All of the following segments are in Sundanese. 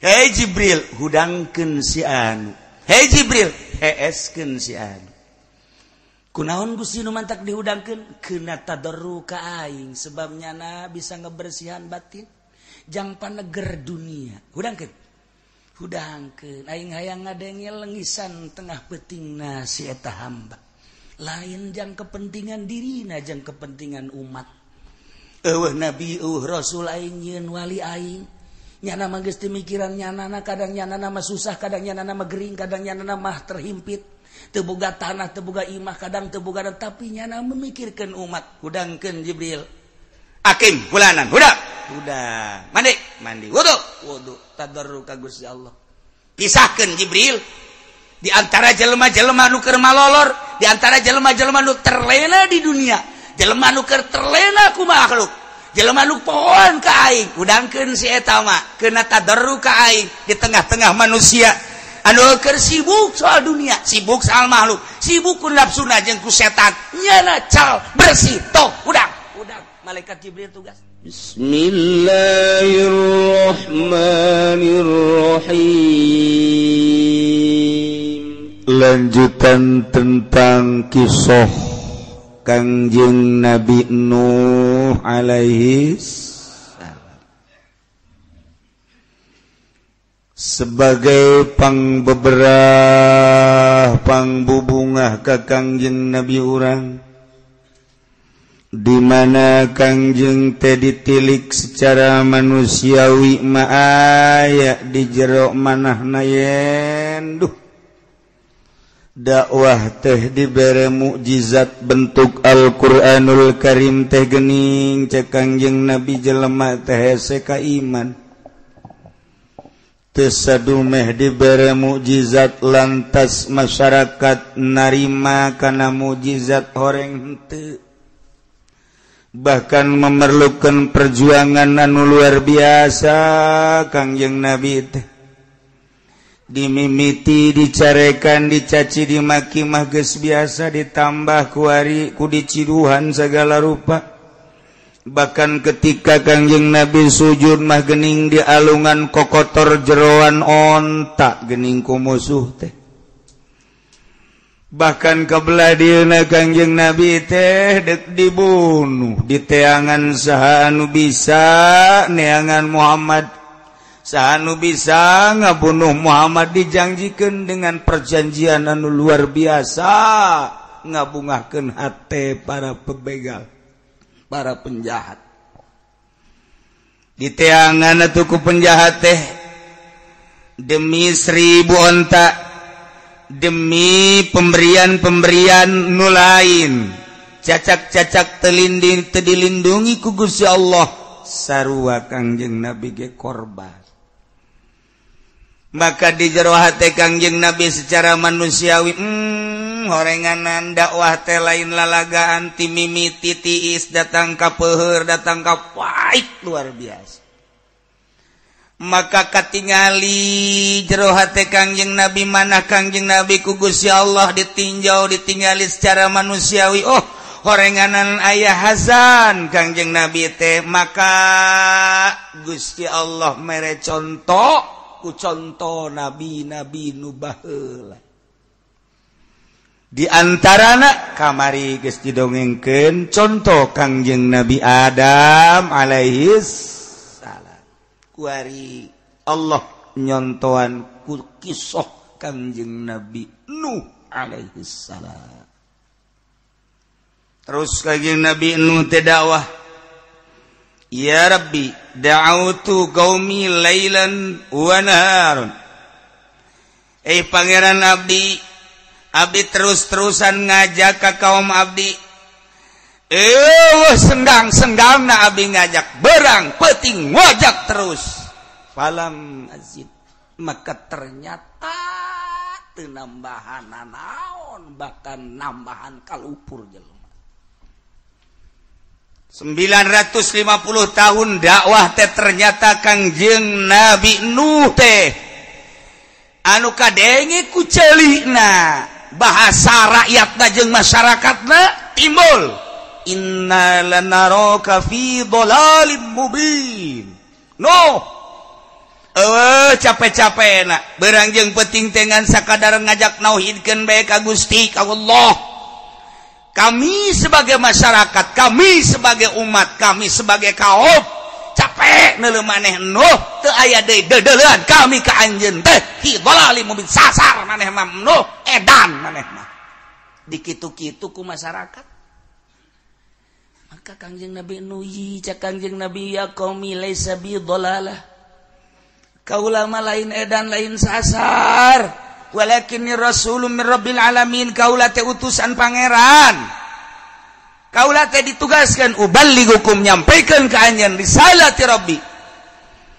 Hei Jibril hudangkeun si anu. Hei Jibril heeskeun si anu. Kunaon Gusti nu mantak dihudangkeun? Keuna tadarru ka aing sebabnya na bisa ngebersihan batin. Jang paneger dunia. Hudangkeun. Hudangkeun aing hayang ngadengel lengisan tengah peutingna si eta hamba. Lain jang kepentingan dirina jang kepentingan umat. Eueuh nabi eueuh rasul aing nyeun wali aing. Nyana mah geus teu mikiran nyanana, kadang nyanana mah susah, kadang nyanana mah gering, kadang nyanana mah terhimpit. Teu boga tanah, teu boga imah, kadang teu boga, tapi nyana memikirkeun umat. Hudangkeun Jibril. Akim fulanan, udah mandi wudu tadarruk ka Gusti Allah. Pisahkeun Jibril di antara jelema-jelema nu keur malolor, di antara jelema-jelema nu terlena di dunia, jelema nu keur terlena ku makhluk, jelema nu pohon ka aing. Udangkeun si eta mah keuna tadarruk ka aing di tengah-tengah manusia anu keur sibuk soal dunia, sibuk soal makhluk, sibuk ku nafsuna jeung ku setan. Nyana cal bersih toh udang. Malaikat Jibril tugas. Bismillahirrahmanirrahim. Lanjutan tentang kisah Kangjeng Nabi Nuh alaihi salam. Sebagai pangbeberah pangbubungah ka Kangjeng Nabi urang, di mana Kangjeng teh ditilik secara manusiawi ma aya di jero manahna yen duh dakwah teh dibere mukjizat bentuk Al-Qur'anul Karim teh geuning cek Kangjeng Nabi jelema teh hese ka iman teu sadumeh dibere mukjizat lantas masyarakat narima kana mukjizat horeng henteu. Bahkan memerlukan perjuangan anu luar biasa. Kangjeng Nabi teh dimimiti, dicarekan, dicaci, dimaki mah geus biasa, ditambah kuari ku diciduhan segala rupa. Bahkan ketika Kangjeng Nabi sujud mah geuning di alungan kokotor jeroan onta geuning ku musuh teh. Bahkan kabelah dieuna Kangjeng Nabi teh dek dibunuh di teangan saha anu bisa neangan Muhammad, saha anu bisa ngabunuh Muhammad dijanjikeun dengan perjanjian anu luar biasa ngabungahkeun hate para pebegal, para penjahat. Di teangan atuh ku penjahat teh demi 1000 onta, demi pemberian-pemberian nu lain, cacak-cacak dilindungi ku Gusti Allah, sarua Kangjeng Nabi ge korban. Maka di jero hate Kangjeng Nabi secara manusiawi horenganan dakwah teh lain lalagaan, ti mimiti tiis, datang ka peuheur, datang ka pait luar biasa. Maka katingali jero hate Kangjeng Nabi manah Kangjeng Nabi ku Gusti Allah ditinjau, ditingali secara manusiawi. Oh, horenganan aya hazan Kangjeng Nabi teh, maka Gusti Allah mere contoh ku contoh nabi-nabi nu baheula. Di antarana kamari geus didongengkeun contoh Kangjeng Nabi Adam alaihi kuari Allah nyontohan ku kisah Kangjeng Nabi Nuh alaihi salam. Terus Kangjeng Nabi Nuh teh dakwah, ya Rabbi da'autu qaumi lailan wa naharon. Pangeran abdi terus-terusan ngajak ka kaum abdi. Sendang-sendangna abdi ngajak, berang peuting ngajak terus. Falam azid, maka ternyata teu nambahan naon, bahkan nambahan kalupur jelema. 950 tahun dakwah teh ternyata Kangjeng Nabi Nuh teh anu kadenge ku ceulina, bahasa rakyatna jeung masyarakatna timbul, inna lanaraka fi dhalalim mubin. No, capek-capek berangjeng peting dengan sakadar ngajak nauhidkeun bae ka Gusti ka Allah. Kami sebagai masyarakat, kami sebagai umat, kami sebagai kaum capek neuleuh maneh nuh teu aya deui deudeuleun kami ka anjeun teh hi dhalalim mubin sasar maneh mah nuh edan maneh mah dikitu-kitu ku masyarakat. Maka Kangjeng Nabi nuyi cak Kangjeng Nabi ya qaumi laisa bi dhalalah, kaula mah lain edan lain sasar, walakinni rasulun min rabbil alamin, kaula teh utusan pangeran. Kaula teh ditugaskan uballigukum nyampaikeun ka anjeun risalati rabbi,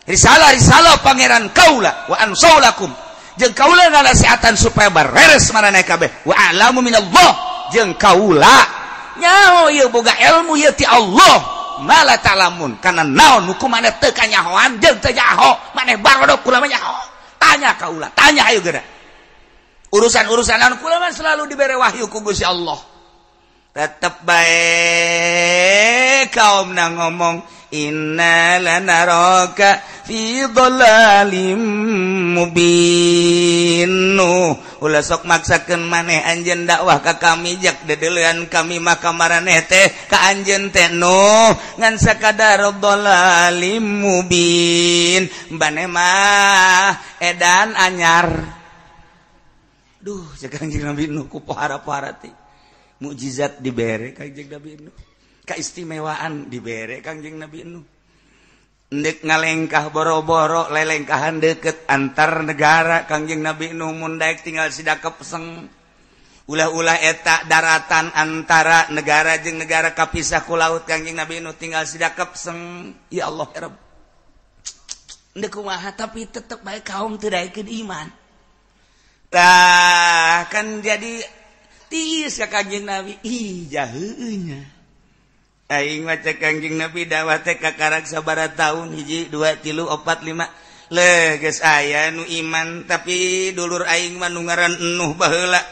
risalah pangeran kaula, wa ansaulakum jeung kaula nasiatan supaya bareres maraneh kabeh, wa a'lamu minallah jeung kaula nyaho ieu boga ilmu ieu ti Allah mala ta'lamun, kana naon hukum maneh teu kanyahoan jeung teu nyaho maneh barodok kula mah nyaho. Tanya kaula, tanya ayo geura urusan-urusan anu kula mah selalu dibere wahyu ku Gusti Allah. Tetep bae kaum na ngomong inna lanaraka fi dhalalim mubin. Ulah sok maksakeun maneh anjeun dakwah ka kami jak dedeleuan kami mah ka maraneh teh ka anjeun teh ngan sakadar dhalalim mubin. Maneh mah edan anyar. Duh, cek Kangjeng Nabi nu ku pohara-pohara teh. Mukjizat dibere Kangjeng Nabi Nuh, keistimewaan dibere Kangjeng Nabi Nuh. Ndek ngalengkah boro-boro lelengkahan deket antar negara Kangjeng Nabi Nuh mun daek tinggal sida kepeseng. Ulah-ulah eta daratan antara negara jeung negara kapisah ku laut Kangjeng Nabi Nuh tinggal sida kepeseng. Ya Allah ya Rabb. Ndek kumaha tapi tetep bae kaum teu daekeun iman. Tah kan jadi tiis ka Kangjeng Nabi jaheunya aing maca Kangjeng Nabi dakwah teh kakarak sabaraha taun 1 2 3 4 5 le geus aya nu iman tapi dulur aing mah nu ngaran Nuh baheula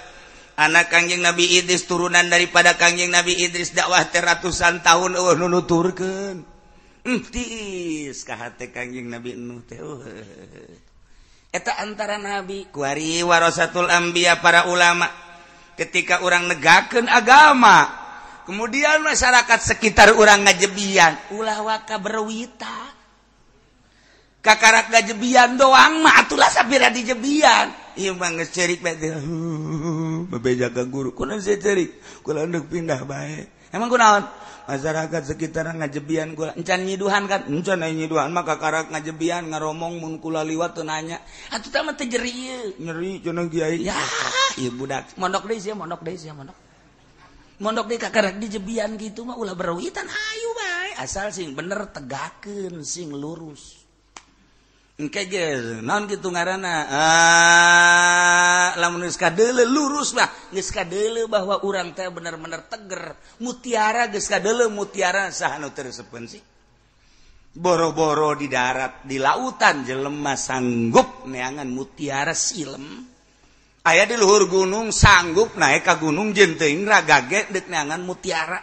anak Kangjeng Nabi Idris turunan daripada Kangjeng Nabi Idris dakwah teh ratusan tahun eueuh nu nuturkeun tiis ka hate Kangjeng Nabi Nuh teh eta antara nabi kuari warasatul anbiya para ulama. Ketika orang negakeun agama, kemudian masyarakat sekitar orang ngajebian, ulah waka berwita. Kakarak ngajebian doang mah atulah sabira dijebian. Ieu mah geus ceurik bae teh. Bebeja ka guru, kunaon saya ceurik? Kula hendak pindah bae. Emang kunaon? Masyarakat sekitar ngajebian kula encan nyiduhan kan? Encan aya nyiduhan mah kakarak ngajebian ngaromong mun kula liwat teu nanya. Atuh teh mah teh jeri ieu. Nyeri cenah kiai. Ya, ieu budak. Mondok deui sia, mondok. Mondok deui kakarak dijebian kitu mah ulah berwitan hayu bae. Asal sing bener tegakeun, sing lurus. Engke ge naon kitu ngaranna? Lamun geus kadeuleu lurus lah, geus kadeuleu bahwa urang teh bener-bener teger. Mutiara geus kadeuleu mutiara saha nu teu resepkeun sih? Boro-boro di darat, di lautan jelema sanggup neangan mutiara silem. Aya di luhur gunung sanggup naik ka gunung jeung teuing ragage deuk neangan mutiara.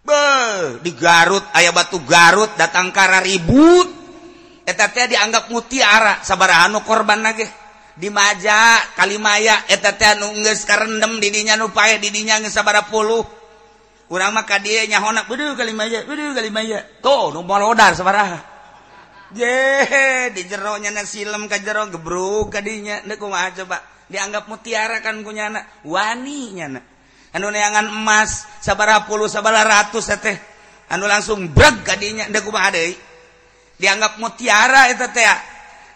Beuh, di Garut aya batu Garut datang kara ribut. Eta teh dianggap mutiara sabaraha nu korbanna ge. Di Maja, Kalimaya eta teh anu geus karendem di dinya nu paeh di dinya geus sabaraha puluh. Urang mah ka dieu nyahona, "Beuduh Kalimaya." Tuh nu molodar sabaraha. Je, di jero nya silem ka jero gebrug ka dinya. Deuk kumaha coba? Dianggap mutiara kan kunyana, wani nyana. Anu neangan emas sabaraha puluh sabaraha ratus teh. Anu langsung breg ka dinya, deuk kumaha deui? Dianggap mutiara eta teh.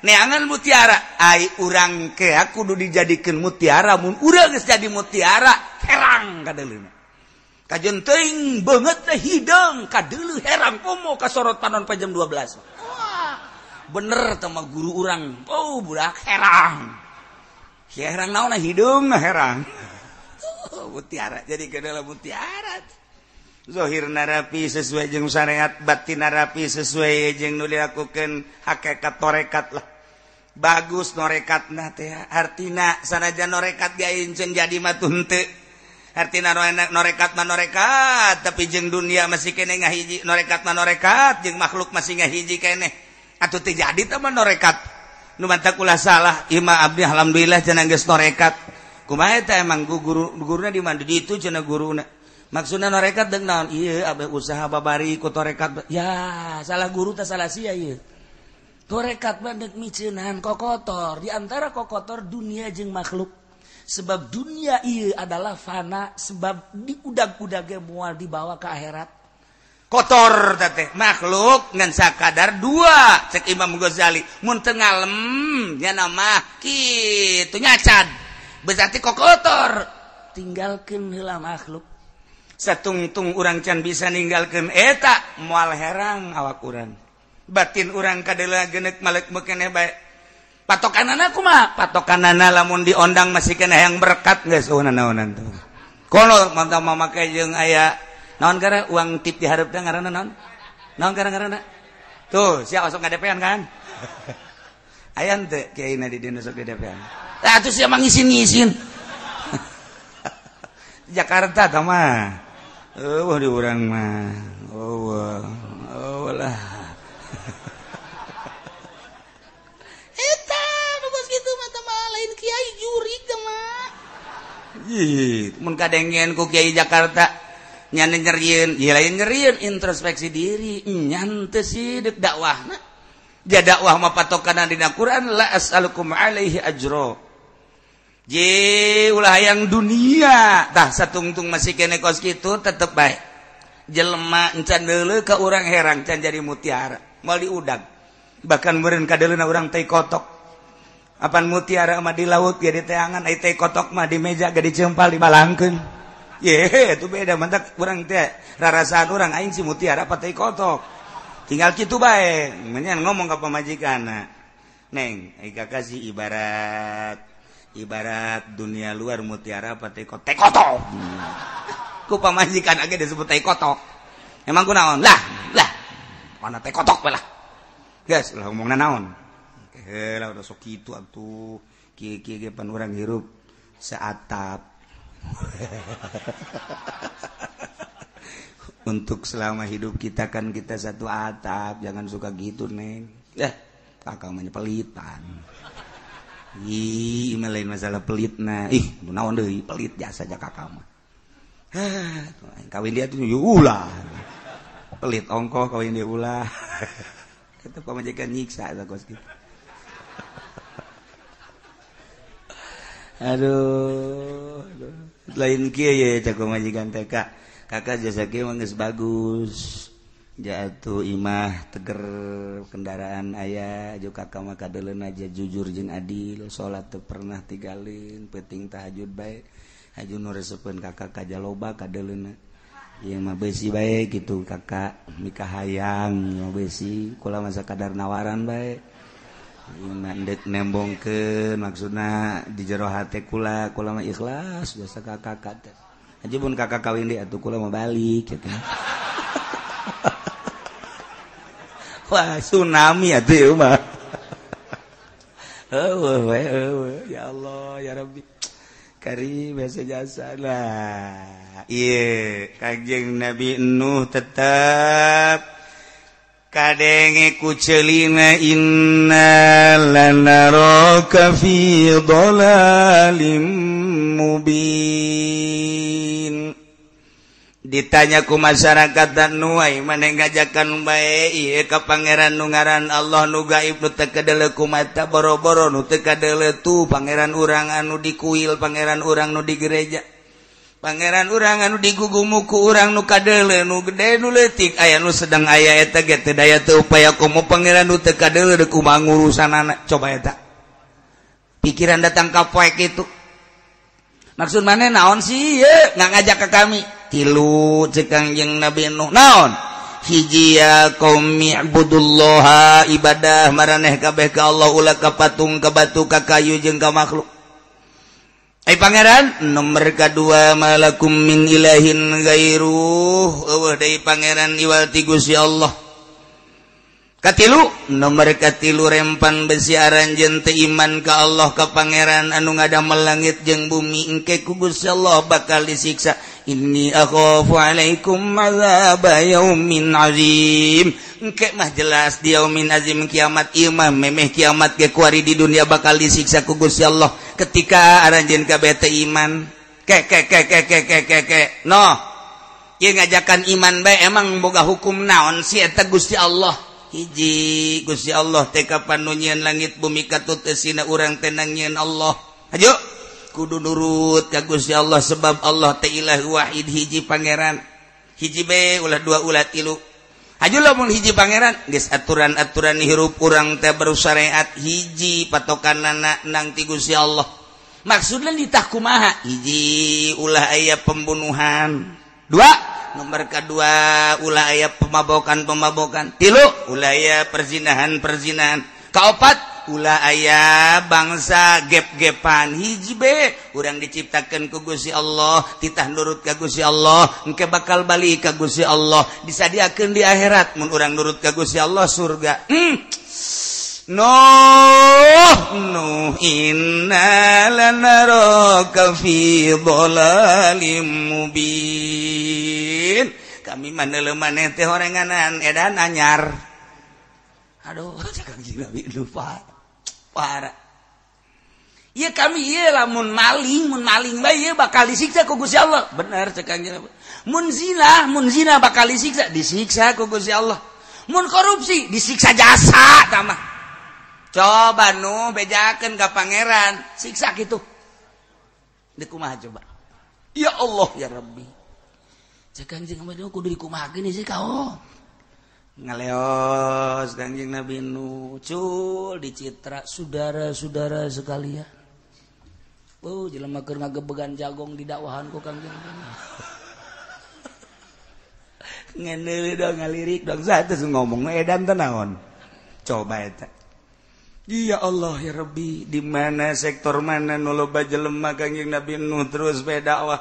Neangan mutiara, ai urang ke kudu dijadikeun mutiara mun urang geus jadi mutiara herang kadeuleuna. Kajeun teuing beungeut teh hideung kadeuleuh herang pomo kasorot panon pa jam 12. Wah, bener teh mah guru urang. Oh, budak herang. Si herang naonna hideung na herang. Mutiara jadi kedeuleuh mutiara. Zahirna rapi sesuai jeung syariat, batinna rapi sesuai jeung nu dilakukeun hakikat torekat lah. Bagus norekatna teh. Artina sanajan norekat ge inceun jadi mah teu. Artina norekat mah norekat, tapi jeung dunia masih kene ngahiji. Norekat mah norekat, jeung makhluk masih ngahiji kene. Atuh teu jadi teh mah norekat. nu mantak ulah salah imah abdi alhamdulillah cenah geus norekat kumaha eta emang guruna di mana di itu cenah guruna maksudna norekat deung naon ieu abdi usaha babari ku torekat ya salah guru teh salah sia ieu torekat mah deuk miceunan kokotor di antara kokotor dunia jeung makhluk sebab dunia ieu adalah fana sebab di udag-udag moal dibawa ke akhirat kotor teh makhluk ngan sakadar dua cek Imam Ghazali mun teu ngalem nya mah kitu nyacad berarti kokotor tinggalkeun heula makhluk satungtung urang can bisa ninggalkeun eta moal herang awak urang batin urang kadela genek malek mekene bae patokanana kumaha patokanana lamun diondang masih kena yang berkat geus naonan tuh kono mantap mamake jeung aya naon gara uang tip di hareup teh ngaranna naon naon ngaranna tuh sia osok ngadepean kan aya teu kiaina di dieu sok ngadepean tah atuh sia mangisin-ngisin Jakarta tah mah eueuh di urang mah lah eta bagus gitu mata mah lain kiai jurig mah mun kadengen ku kiai Jakarta nya nyerieun ieu lain nyerieun introspeksi diri nyan teu sideuk dakwahna dia dakwah mah patokanna dina Quran la as'alukum alaihi ajra je ulah hayang dunia tah satungtung masih kene kos kitu tetep bae jelema encan deuleu ka urang herang can jadi mutiara moal diudag bahkan meureun kadeuleuna urang teh kotok apan mutiara mah di laut ge di teangan ai teh kotok mah di meja ge dicempal dibalangkeun ye itu beda mantak urang teh rarasaan urang aing si mutiara apa teh kotok tinggal kitu bae menyan ngomong ka pamajikanna neng ai kakak si ibarat dunia luar mutiara apa teh kotok ku pamajikan age disebut teh kotok emang kunaon lah mana teh kotok we lah geus ulah ngomongna naon heula udah sok kitu atuh kieu pan urang hirup seatap untuk selama hidup kita kan kita satu atap jangan suka gitu neng kakak mah pelitan ih lain masalah pelitna naon deui pelit jasa aja kakak mah kawin dia tuh ulah pelit ongkoh kawin dia ulah kita pamajikan nyiksa eta kos kitu aduh lain kieu ye cak pamajikan teh kakak jasa kieu mah geus bagus jatuh imah teger kendaraan aya jeung kakak mah kadeuleuh aja jujur jeung adil salat teu pernah tinggalin penting tahajud bae aju nu resepkeun kakak ka jaloba kadeuleuhna ieu mah beusi bae kitu kakak mika hayang ieu beusi kula mah sakadar nawaran bae ieu mah endek nembongkeun maksudna di jero hate kula mah ikhlas jasa kakak teh aja pun kakak kawin deui atuh kula mah balik kitu wah tsunami atuh ieu mah ya Allah ya Rabbi Karim bahasa jasa lah iya Kanjeng Nabi Nuh tetap kadenge ku ceulina inna lanaraka fi dhalalim mubin ditanya ku masyarakat dan nuai maneh ngajakan bae ieu ka pangeran nu ngaran Allah nu gaib nu teu kadeuleu ku mata boro-boro nu teu kadeuleu tu pangeran urang anu dikuil pangeran urang nu di gereja pangeran urang anu digugum ku urang nu kadeuleu nu gede nu leutik aya nu sedang aya eta ge teu daya teu upaya komo pangeran nu teu kadeuleu deuk kumaha ngurusanana coba eta pikiran datang ka poek itu maksud maneh naon sih ieu ngajak ka kami tilu cek Kanjeng Nabi Nuh naon hiji ya qaumi ibudullaha ibadah maraneh kabeh ka Allah ulah ka patung ka batu ka kayu jeung ka makhluk pangeran nomor kadua malakum min ilahin gairuh eueuh deui pangeran iwal ti Gusti Allah katilu nomor katilu rempan besi aranjeun teu iman ka Allah ka pangeran anu ngadamel langit jeung bumi engke ku Gusti Allah bakal disiksa inni akhafu alaikum adzaba yaumin azim. Engke mah jelas di yaumin azim kiamat ieu mah memeh kiamat ge kuari di dunia bakal disiksa ku Gusti Allah ketika aranjeun kabeh teu iman. No. Ieu ngajakan iman bae emang boga hukum naon si eta Gusti Allah. Hiji Gusti Allah teh kapan nu nyieun langit bumi katut eusina urang teh nangieun Allah. Ajo kudu nurut ka Gusti Allah sebab Allah teh ilah wahid hiji pangeran. Hiji bae ulah dua ulah tilu. Ajo lamun hiji pangeran geus aturan-aturan hirup urang teh berusyariat hiji patokanna nang ti Gusti Allah. Maksudna ditah kumaha? Hiji ulah aya pembunuhan. Dua nomor kedua ulah aya pemabokan. Tilu ulah aya perzinahan. Kaopat ulah aya bangsa gep-gepan. Hiji be urang diciptakeun ku Gusti Allah, titah nurut ka Gusti Allah, engke bakal balik ka Gusti Allah, disadiakeun di akhirat mun urang nurut ka Gusti Allah surga. No inna lanaraka fi dhalalim mubin. Kami maneuleum maneh teh horenganan edan anyar. Aduh, Kangjeng Nabi lupa. Parah. Ieu kami ieu lamun maling bae ieu bakal disiksa ku Gusti Allah. Bener cek Kangjeng Nabi. Mun zina bakal disiksa ku Gusti Allah. Mun korupsi disiksa jasa tamah. Coba nu bejakeun ka pangeran siksa kitu. Deuk kumaha coba? Ya Allah ya Rabbi. Cek Kangjeng Nabi kudu dikumahakeun sih kao. Ngaleos Kangjeng Nabi nu cul dicitra saudara-saudara sekalian. Jelema keur ngagebegan jagong di dakwahan ku Kangjeng Nabi. Ngeneuli dong ngalirik dong sates ngomong edan teh naon. Coba eta. Ya Allah ya Rabbi, di mana sektor mana nu loba jelema Kangjeng Nabi nu terus bae dakwah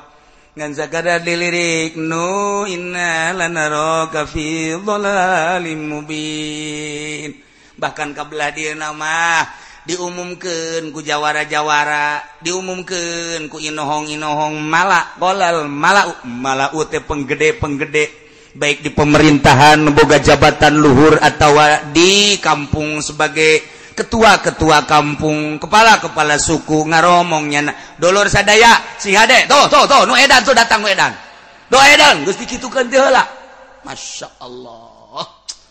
ngan sakadar dilirik nu inna lanaraka fi dhalalim mubin. Bahkan kabelah dieu nama diumumkeun ku jawara-jawara, diumumkeun ku inohong-inohong malau teh penggede baik di pemerintahan boga jabatan luhur atau di kampung sebagai ketua-ketua kampung, kepala-kepala suku ngaromongnya dolor sadaya si hade tuh nu edan tuh datang nu edan do edan geus dikitukeun teh heula. Masya Allah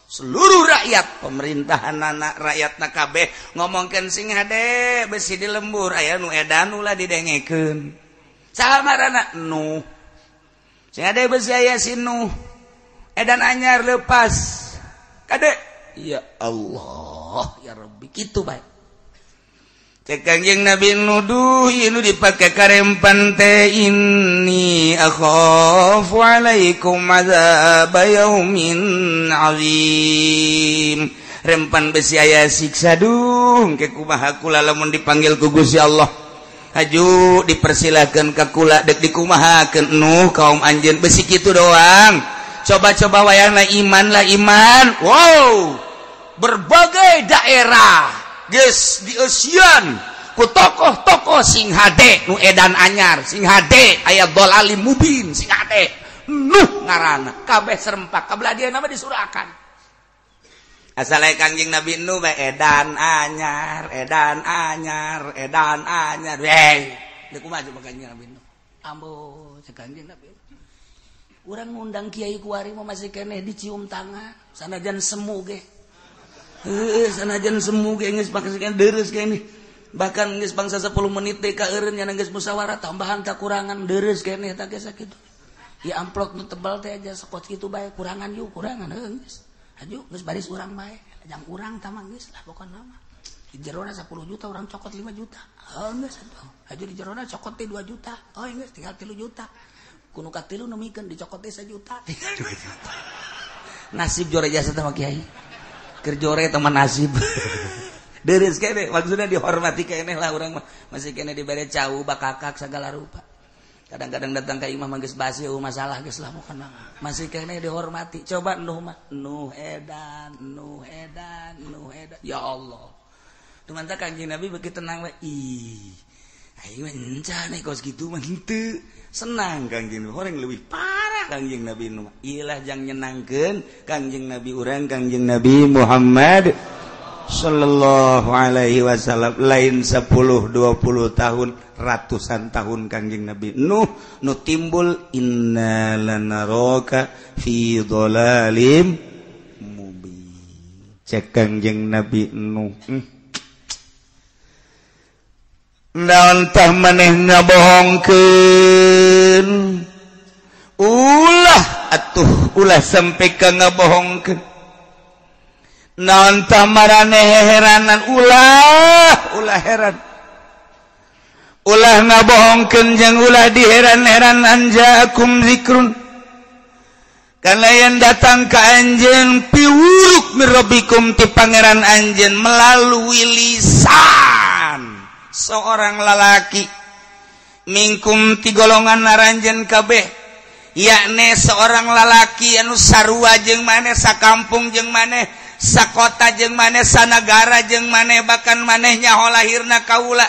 seluruh rakyat pemerintahan anak rakyatna kabeh ngomongkeun sing hade besi di lembur aya nu edan ulah didengekeun saha marana nu sing hade besi aya si nu edan anyar leupas kade. Ya Allah ya Rabbi kitu bae. Cek Kangjeng Nabi nuduh ieu dipake karempan teh inni akhafu alaikum adzaba yaumin azim. Rempan besi aya siksa duh engke kumaha kula lamun dipanggil ku Gusti Allah. Haju dipersilakeun ka kula deuk dikumahakeun nuh kaum anjeun besi kitu doang. Coba-coba wayahna iman lah iman. Wow. Berbagai daerah geus dieusian ku tokoh-tokoh sing hade nu edan anyar, sing hade aya dhalalim mubin, sing hade nuh ngaranna kabeh serempak kabelah dia nama disurakan. Asal Kangjeng Nabi nu bae edan anyar. Weh, deuk kumaha coba Kangjeng Nabi nu. Ambo cek Kangjeng Nabi. Urang ngundang kiai kuari mah masih keneh dicium tangan, sanajan semu ge. Sanajan semu ge geus pakeun deureus keneh. Bahkan geus bangsa 10 menit teh ka eureun nya geus musyawarah tambahan kakurangan deureus keneh tah geus sakitu. Ieu amplop nu tebal teh aja sekot kitu bae kurangan yuk kurangan geus. Aju geus baris urang bae. Jang urang tah mah geus lah pokona mah. Di jerona 10 juta urang cokot 5 juta. Oh geus atuh. Aju di jerona cokot teh 2 juta. Oh geus tinggal 3 juta. Kuno ka 3 nemikeun dicokot teh 1 juta. Tinggal 2 juta. Nasib jore jasa teh mah kiai. Kerjore teman nasib. Deureus keneh maksudna dihormati keneh lah urang mah masih keneh dibere cau bakakak segala rupa. Kadang-kadang datang ka imam mah geus basi masalah geus lah pokona masih keneh dihormati. Coba nuh mah nuh edan. Ya Allah. Tuman teh Kanjeng Nabi beuki tenang we. aing mencane kos kitu mah henteu senang Kangjeng horeng leuwih parah Kangjeng Nabi nu iyalah jang nyenangkeun Kangjeng Nabi urang Kangjeng Nabi Muhammad sallallahu alaihi wasallam lain 10 20 tahun ratusan tahun Kangjeng Nabi Nuh nu timbul innalanaraka fi dhalalim mubin cek Kangjeng Nabi Nuh naon tah maneh ngabohongkeun ulah atuh ulah sampai ka ngabohongkeun naon tah maraneh heranan ulah heran ulah ngabohongkeun jeung ulah diheran-heranan ja'akum zikrun kana yen datang ka anjeun piwuruk min rabbikum ti pangeran anjeun melalui lisan seorang lalaki mingkum ti golongan naranjeun kabeh yakni seorang lalaki anu sarua jeung maneh sakampung jeung maneh sakota jeung maneh sanagara jeung maneh bahkan maneh nyaho lahirna kaula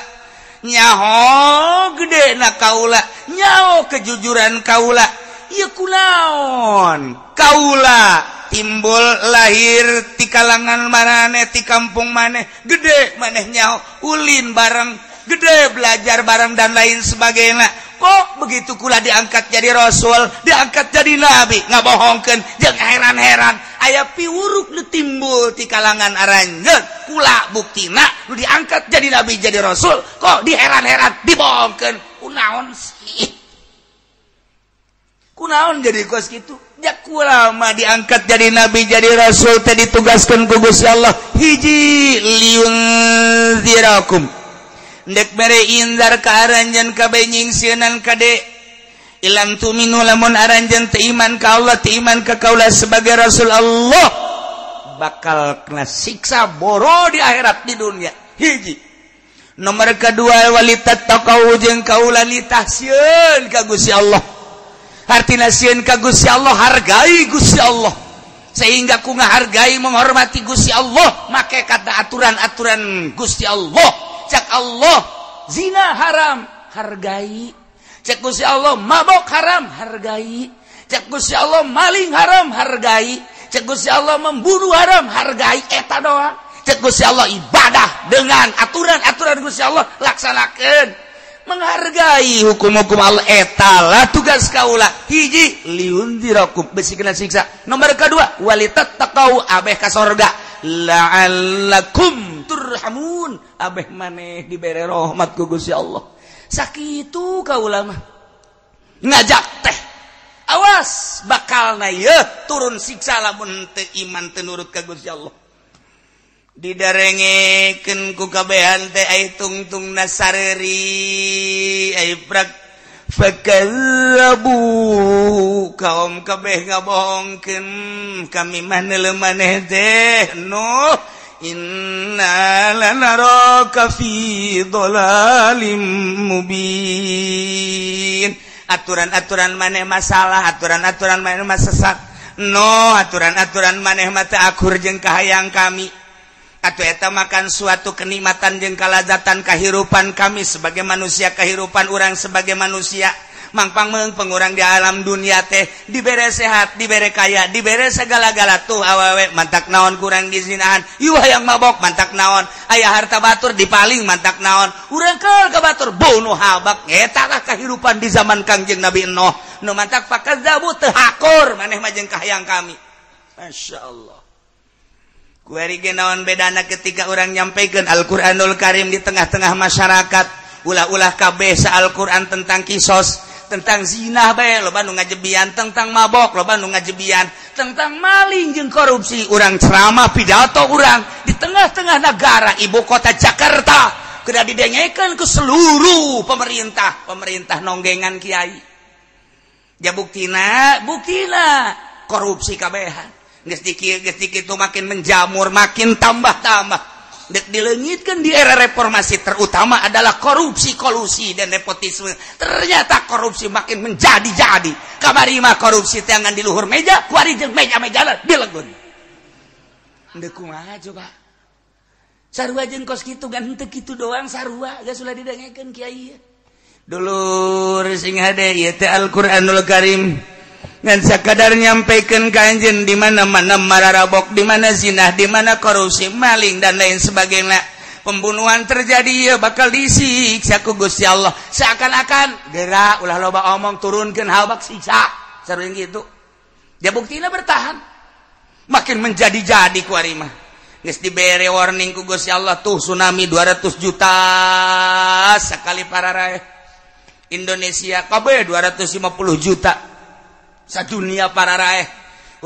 nyaho gedena kaula nyaho kejujuran kaula ieu kunaon kaula timbul lahir ti kalangan maneh ti kampung maneh gede maneh nyaho ulin bareng gede belajar bareng dan lain sebagainya kok begitu kula diangkat jadi rasul diangkat jadi nabi ngabohongkeun jeung heran-heran aya piwuruk nu timbul ti kalangan aranjeun kula buktina nu diangkat jadi nabi jadi rasul kok diheran-heran dibohongkeun kunaon sih kunaon jadi kos kitu jak kula mah diangkat jadi nabi jadi rasul teh ditugaskeun ku Gusti Allah hiji liunzirakum ndek mere indar ka aranjeun kabeh nyingsieunan kade ilam tuminu lamun aranjeun teu iman ka Allah teu iman ka kaula sebagai rasul Allah bakal kena siksa boro di akhirat di dunia hiji nomor kedua walitat taqau jeung kaula litahsieun ka Gusti Allah artina sieun ka Gusti Allah hargai Gusti Allah sehingga ku ngahargai menghormati Gusti Allah make kata aturan-aturan Gusti Allah cek Allah zina haram hargai cek Gusti Allah mabok haram hargai cek Gusti Allah maling haram hargai cek Gusti Allah membunuh haram hargai eta doang cek Gusti Allah ibadah dengan aturan-aturan Gusti Allah laksanakeun menghargai hukum-hukum Allah etalah tugas kaula hiji liundirakum besi kena siksa nomor kedua walitat taqau abeh ka sorga la'allakum turhamun abeh maneh dibere rahmat ku Gusti Allah sakitu kaula mah ngajak teh awas bakalna yeuh turun siksa lamun teu iman teu nurut ka Gusti Allah didarengekeun ku kabehan teh ai tungtung nasareri ai prak fakazzabu kaum kabeh ngabohongkeun kami mah neuleuh maneh teh no inna lanaraka fi dhalalim mubin aturan-aturan maneh masalah aturan-aturan maneh mah sesat no aturan-aturan maneh mah teu akur jeung kahayang kami atuh eta makan suatu kenikmatan jeung kalazatan kahirupan kami sebagai manusia kahirupan urang sebagai manusia mangpang pengurang di alam dunia teh dibere sehat dibere kaya dibere segala-gala tuh awewe mantak naon kurang gizinahan ieu hayang mabok mantak naon aya harta batur dipaling mantak naon urang keul ka batur bunuh habak eta lah kahirupan di zaman Kangjeng Nabi Nuh nu mantak fakazzabu teu hakur maneh mah jeung kahayang kami masyaallah. Kuari ge naon bedana ketika orang nyampaikeun Al-Qur'anul Karim di tengah-tengah masyarakat ulah-ulah kabeh sa Al-Qur'an tentang kisos tentang zina bae loba nu ngajebian tentang mabok loba nu ngajebian tentang maling jeung korupsi urang ceramah pidato urang di tengah-tengah negara ibu kota Jakarta kudu didengekeun ku seluruh pemerintah nonggengan kiai ja buktina korupsi kabehan geus dikitu makin menjamur makin tambah dek dileungitkeun di era reformasi terutama adalah korupsi kolusi dan nepotisme ternyata korupsi makin menjadi kamari mah korupsi teh ngan di luhur meja kuari jeung meja-mejana dilegun deuk kumaha coba sarua jeung kos kitu gan henteu kitu doang sarua geus ulah didengekeun kiai dulur sing hade ieu teh Al-Qur'anul Karim ngan sakadar nyampaikan ka anjeun di mana-mana mararabok, di mana zina, di mana korupsi, maling dan lain sebagainya. Pembunuhan terjadi ya bakal disiksa ku Gusti Allah. Seakan-akan geura ulah loba omong turunkeun habak siksa. Sareng gitu. Dia buktina bertahan. Makin menjadi-jadi ku ari mah. Geus dibere warning ku Gusti Allah tuh tsunami 200 juta sakali pararae. Indonesia kabeh 250 juta. Sadunia para raeh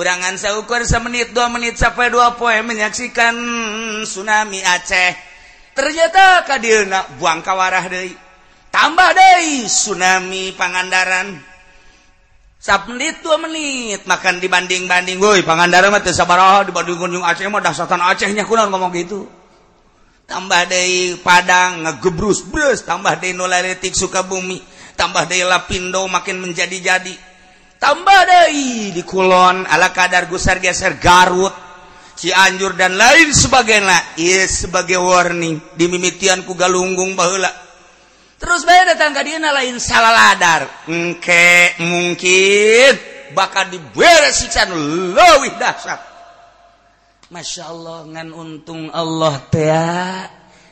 urangan saukur semenit 2 menit sampai 2 poe menyaksikan tsunami Aceh. Ternyata kadieuna buang kawarah deui tambah deui tsunami Pangandaran 1 menit 2 menit makan dibanding-banding woi Pangandaran mah teu sabaraha dibanding Gunung Aceh mah dahsatan Acehnya kunaon ngomong gitu. Tambah deui Padang ngegebrus-brus tambah deui nu laletik Sukabumi tambah deui Lapindo makin menjadi-jadi. Tambah deui di Kulon ala kadar gusar geser Garut, Cianjur dan lain sebagainya. Ieu sebagai warning dimimitian ku galunggung baheula. Terus bae datang ka dieuna lain salaladar. Engke mungkin bakal dibere siksa leuwih dahsyat. Masyaallah ngan untung Allah teh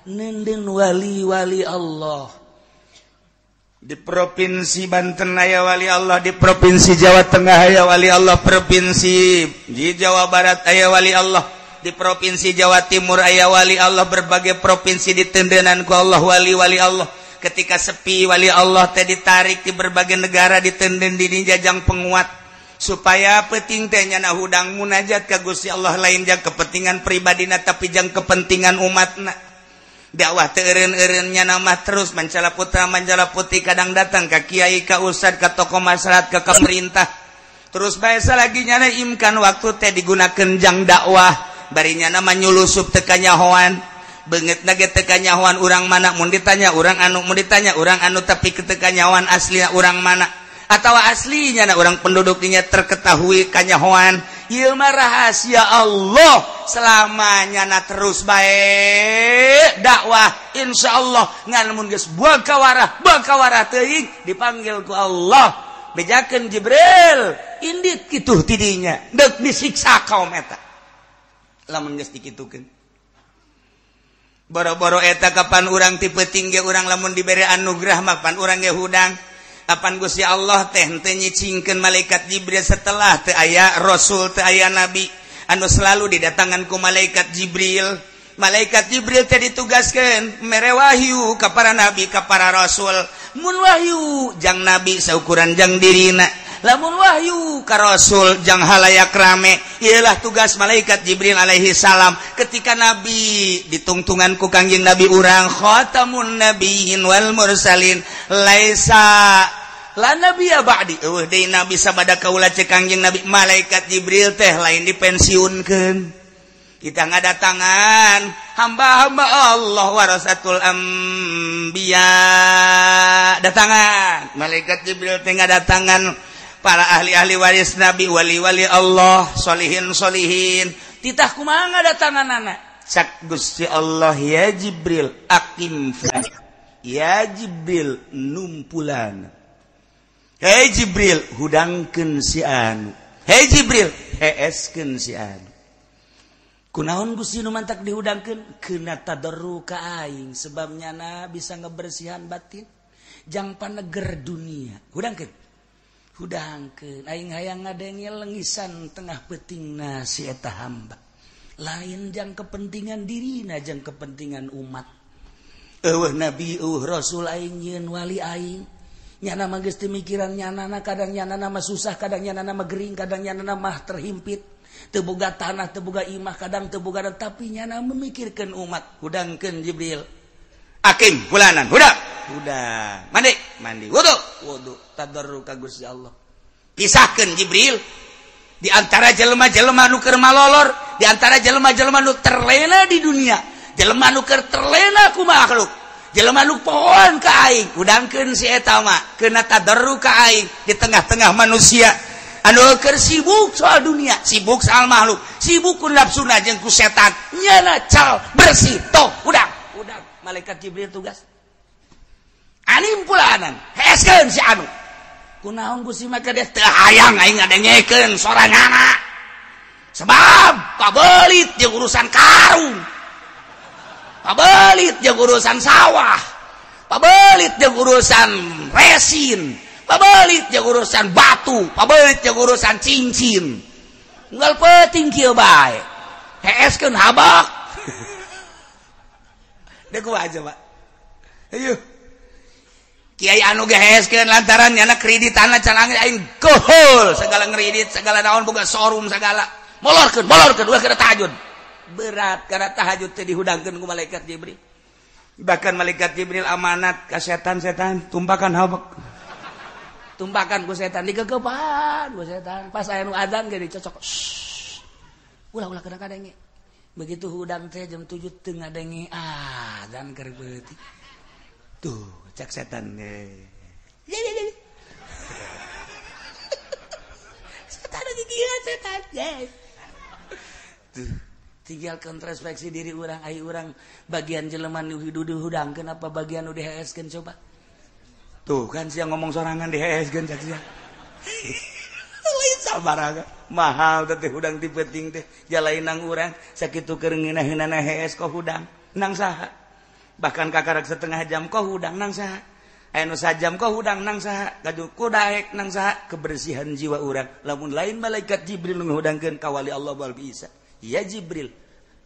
neuneun wali-wali Allah. Di Provinsi Banten aya wali Allah, di Provinsi Jawa Tengah aya wali Allah, Provinsi di Jawa Barat aya wali Allah, di Provinsi Jawa Timur aya wali Allah, berbagai provinsi ditendenan ku Allah wali-wali Allah. Ketika sepi wali Allah teh ditarik di berbagai negara ditenden di jajang penguat supaya penting teh nyana hudang munajat ka Gusti Allah lain jang kepentingan pribadina tapi jang kepentingan umatna. Dakwah teu eureun-eureunnya nama terus mancala putra mancala putih kadang datang ka kiai ka ustad ka tokoh masyarakat ka pemerintah terus bae lagi nyana imkan waktu teh digunakeun jang dakwah bari nyana mah nyulusup teu kanyahoan beungeutna ge teu kanyahoan urang mana mun ditanya urang anu tapi teu kanyahoan aslina urang mana atawa aslinya na urang penduduk dinya terketahui kanyahoan. Ieu mah rahasia Allah selamanya na terus bae dakwah insyaallah ngan mun geus buang kawarah teuing dipanggil ku Allah bejakeun Jibril indit kitu tidinya deuk disiksa kaum eta lamun geus dikitukeun boro-boro eta kapan urang tipe tinggi urang lamun dibere anugerah mah pan urang ge hudang apan Gusti Allah teh henteu nyicingkeun malaikat Jibril setelah teu aya rasul teu aya nabi anu selalu didatangan ku malaikat Jibril. Malaikat Jibril teh ditugaskeun mere wahyu ka para nabi ka para rasul. Mun wahyu jang nabi saukuran jang dirina, lamun wahyu ka rasul jang halayak rame. Ialah tugas malaikat Jibril alaihi salam ketika nabi ditungtungan ku kangjeng nabi urang khatamun nabiyyin wal mursalin laisa la nabiyya ba'di eueuh deui nabi sabada kaula cek kangjeng nabi malaikat Jibril teh lain dipensiunkeun kita ngadatangan hamba-hamba Allah warasatul anbiya datangan malaikat Jibril teh ngadatangan para ahli-ahli waris nabi wali-wali Allah solihin titah kumaha ngadatanganana cak Gusti Allah ya Jibril akim ya Jibril numpulana. Hei Jibril, hudangkeun si anu. Hei Jibril, heeskeun si anu. Kunaon Gusti nu mantak dihudangkeun? Keuna tadarru ka aing sebabnya na bisa ngebersihan batin. Jang paneger dunia. Hudangkeun. Hudangkeun aing hayang ngadengel lengisan tengah peutingna si eta hamba. Lain jang kepentingan dirina, jang kepentingan umat. Eueuh nabi, eueuh rasul aing yeun wali aing. Nyana mah geus teu mikiran nyanana kadang nyanana mah susah kadang nyanana mah gering kadang nyanana mah terhimpit teu boga tanah teu boga imah kadang teu boga tapi nyana memikirkeun umat hudangkeun Jibril akim fulanan hudang mandi wudu tadarru ka Gusti Allah pisahkeun Jibril di antara jelema-jelema nu keur malolor di antara jelema-jelema nu terlena di dunia jelema nu keur terlena ku makhluk jelema nu pohon ka aing hudangkeun si eta mah keuna tadarru ka aing di tengah-tengah manusia anu sibuk soal dunia, sibuk soal makhluk, sibuk ku nafsuna jeung ku setan, nyana cal bersih toh udah malaikat Jibril tugas anim pulanan heskeun si anu kunaon Gusti maka dia teu hayang aing ngadengekeun soranganna sebab pabelit jeung urusan karung, pabelit jeung urusan sawah, pabelit jeung urusan resin, pabelit jeung urusan batu, pabelit jeung urusan cincin. Unggal penting kieu bae. Heeskeun habak. Deuk aja, Pak. Ayo. Kiai anu ge heeskeun lantaran nyana kreditanna can aing gohol, segala ngredit, segala naon boga showroom segala. Molorkeun ulah kada tahajud. Berat karena tahajud teh dihudangkeun ku malaikat Jibril. Bahkan malaikat Jibril amanat ka setan-setan tumpakan habak. Tumpakan ku setan digegepan ku setan pas aya nu adzan ge dicocok ulah kada kadenge begitu hudang teh jam 7 teu ngadenge adzan keur beuti tuh cak setan setan lagi gila setan tuh tinggal introspeksi diri urang ai urang bagian jelema nu dihudangkeun apa bagian nu diheeskeun coba. Tuh kan siang ngomong sorangan di heeskeun cak sia. Lain sabaraga. Mahal teh hudang ti penting teh. Jalainang urang sakitu keur ngeunaheunana hees ko hudang. Nang saha? Bahkan kakarak setengah jam ko hudang nang saha? Aya nu sajam ko hudang nang saha? Kadu kudaek nang saha? Kebersihan jiwa urang. Lamun lain malaikat Jibril nu ngudangkeun ka wali Allah wal bisa. Ya Jibril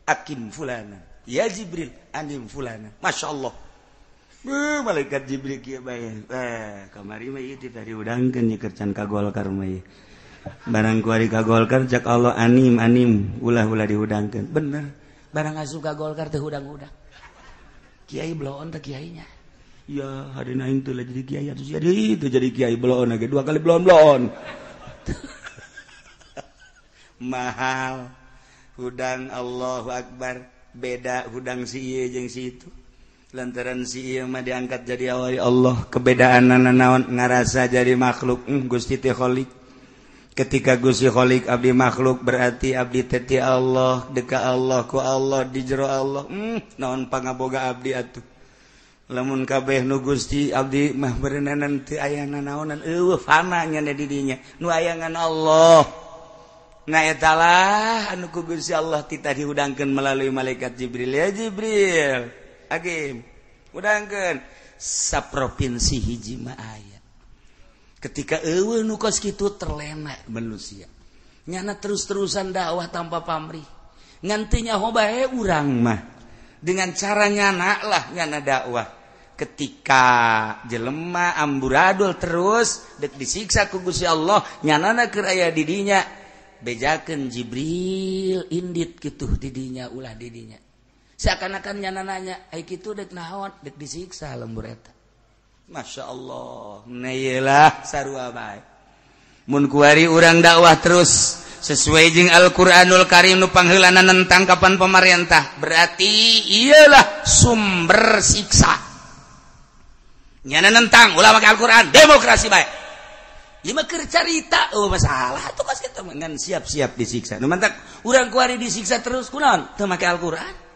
akim fulana. Ya Jibril anim fulana. Masyaallah. Malaikat Jibril kieu bae. Kamari mah ieu teh diudangkeun nya kercan ka Golkar mah ieu. Barang kuari ka Golkar cak Allah anim ulah diudangkeun. Bener. Barang asup ka Golkar teh hudang-hudang. Kiai bloon teh kiainya. Ya, harina aing teh jadi kiai atuh jadi kiai bloon ge 2 kali bloon. Mahal. Hudang Allahu Akbar. Beda hudang si ieu jeung si itu. Lantaran si ieu mah diangkat jadi awali Allah, kebedaanna naon ngarasa jadi makhluk. Gusti teh Khaliq. Ketika Gusti Khaliq abdi makhluk berarti abdi teh Allah, deka Allah ku Allah di jero Allah. Naon pangaboga abdi atuh. Lamun kabeh nu Gusti abdi mah berenang teu aya nanaonan eueuh fana nya di dinya. Nu aya ngan Allah. Ngaetalah anu ku Gusti Allah titah dihudangkeun melalui malaikat Jibril. Ya Jibril Agim, udangkeun saprovinsi hiji mah aya. Ketika eueuh nu kos kitu terlena manusia. Nyana terus-terusan dakwah tanpa pamrih. Ngan teu nyaho bae urang mah. Dengan cara nyana lah nyana dakwah. Ketika jelema amburadul terus dek disiksa ku Gusti Allah, nyanana keur aya di dinya. Bejakeun Jibril indit kitu di dinya ulah di dinya. Seakan-akan nyana nanya, ai kitu dek naon, dek disiksa lembur eta. Masya Allah, nayelah sarua bae. Mun kuari urang dakwah terus sesuai jeung Al-Qur'anul Karim nu pangheulana nentang kapan pemerintah, berarti iyalah sumber siksa. Nyana nentang ulah make Al-Qur'an, demokrasi bae. Ieu mah keur carita, masalah atuh kos kitu ngan siap-siap disiksa. Nu mantak urang kuari disiksa terus kunaon? Teu make Al-Qur'an.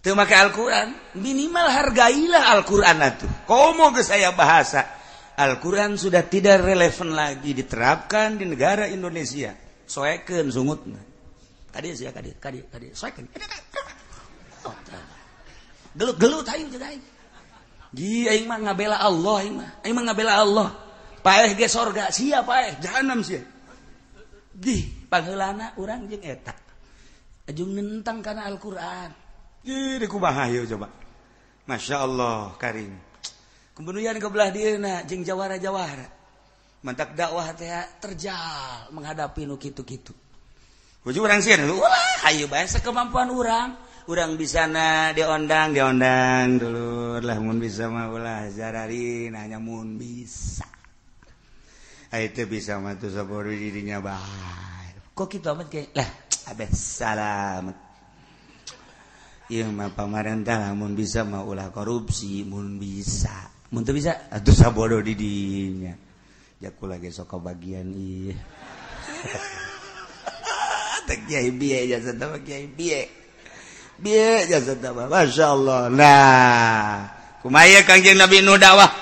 Teu make Al-Quran, minimal hargailah Al-Quran atuh. Komo geus aya bahasa. Al-Quran sudah tidak relevan lagi diterapkan di negara Indonesia. Soekeun sungutna. Kadi sia kadi soekeun. Gelut aing jeung aing. Ji aing mah ngabela Allah aing mah. Aing mah ngabela Allah. Paeh ge sorga sia paeh jahanam sia. Di pangheulana urang jeung eta. Ajung nentang kana Al-Quran. Jadi kumaha yeuh coba. Masya Allah Karim. Kemudian kebelah dieuna jeung jawara-jawara. Mantak dakwah teh terjal menghadapi nu kitu-kitu. Kudu urang sieun, ulah hayu bae sakemampuan urang. Urang bisana diondang dulur lah mun bisa mah ulah jararin hanya mun bisa. Ai teu bisa mah tuh saboro dirinya bae. Kok kitu amat ge? Lah, abeh salamet. Iya mah pamarentah mun bisa mah ulah korupsi mun bisa. Mun teu bisa atuh sabodo di dinya. jaku lagi sok bagian ieu teh kiai bieu jasa mah kiai bieu jasa mah masyaallah. Nah kumaha Kangjeng Nabi Nuh dakwah